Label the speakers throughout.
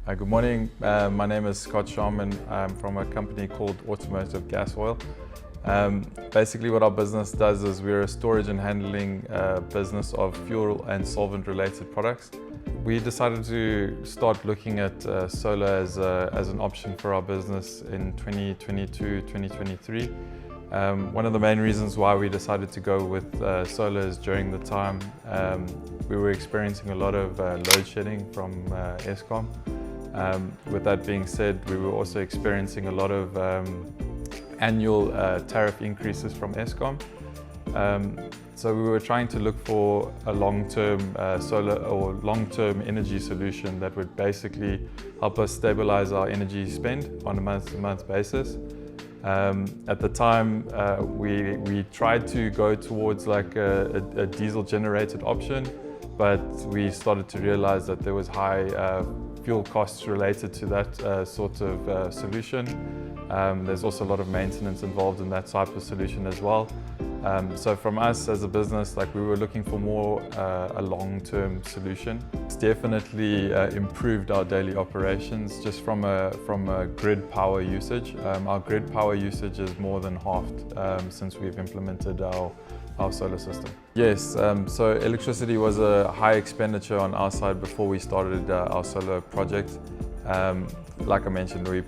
Speaker 1: Good morning, my name is Scott Sharman. I'm from a company called Automotive Gas Oil. Basically what our business does is we're a storage and handling business of fuel and solvent related products. We decided to start looking at solar as an option for our business in 2022-2023. One of the main reasons why we decided to go with solar is during the time we were experiencing a lot of load shedding from Eskom. With that being said, we were also experiencing a lot of annual tariff increases from Eskom. So we were trying to look for a long-term solar or long-term energy solution that would basically help us stabilize our energy spend on a month-to-month basis. At the time, we tried to go towards like a diesel-generated option, but we started to realize that there was high fuel costs related to that sort of solution. There's also a lot of maintenance involved in that type of solution as well. So from us as a business, we were looking for more a long-term solution. It's definitely improved our daily operations just from a grid power usage. Our grid power usage is more than halved since we've implemented our solar system. Yes, so electricity was a high expenditure on our side before we started our solar project. Like I mentioned, we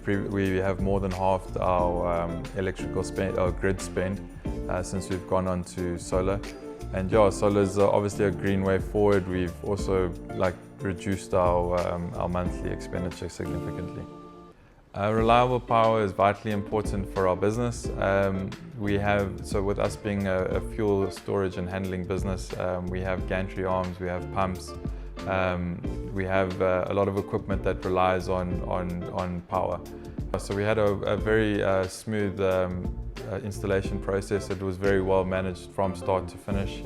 Speaker 1: have more than halved our electrical spend, our grid spend, since we've gone on to solar. And yeah, solar is obviously a green way forward. We've also reduced our monthly expenditure significantly. Reliable power is vitally important for our business. So with us being a fuel storage and handling business, we have gantry arms, we have pumps, we have a lot of equipment that relies on power. So we had a very smooth installation process. It was very well managed from start to finish.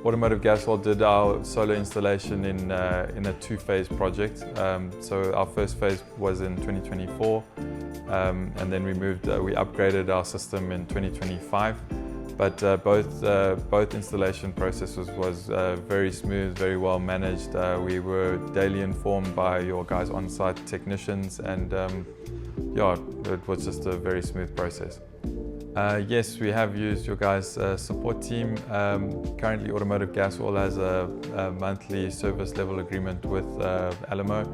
Speaker 1: Automotive Gas Oil did our solar installation in a two-phase project. So our first phase was in 2024, and then we upgraded our system in 2025. But both installation processes was very smooth, very well managed. We were daily informed by your guys on-site technicians, and yeah, it was just a very smooth process. Yes, we have used your guys' support team. Currently, Automotive Gas Oil has a monthly service level agreement with Alamo,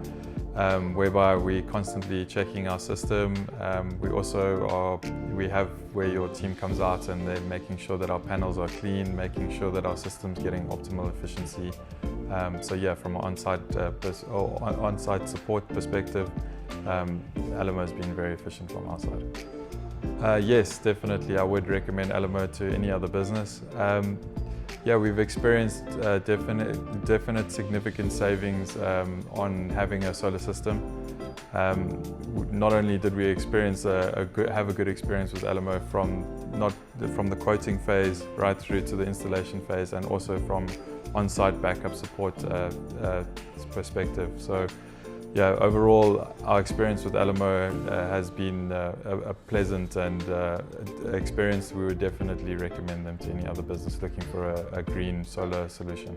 Speaker 1: whereby we're constantly checking our system. We have where your team comes out and they're making sure that our panels are clean, making sure that our system's getting optimal efficiency. So yeah, from an on-site support perspective, Alamo has been very efficient from our side. Yes, definitely. I would recommend Alamo to any other business. Yeah, we've experienced definite significant savings on having a solar system. Not only did we experience have a good experience with Alamo from the quoting phase right through to the installation phase, and also from on-site backup support perspective. So yeah, overall, our experience with Alamo has been a pleasant and experience. We would definitely recommend them to any other business looking for a green solar solution.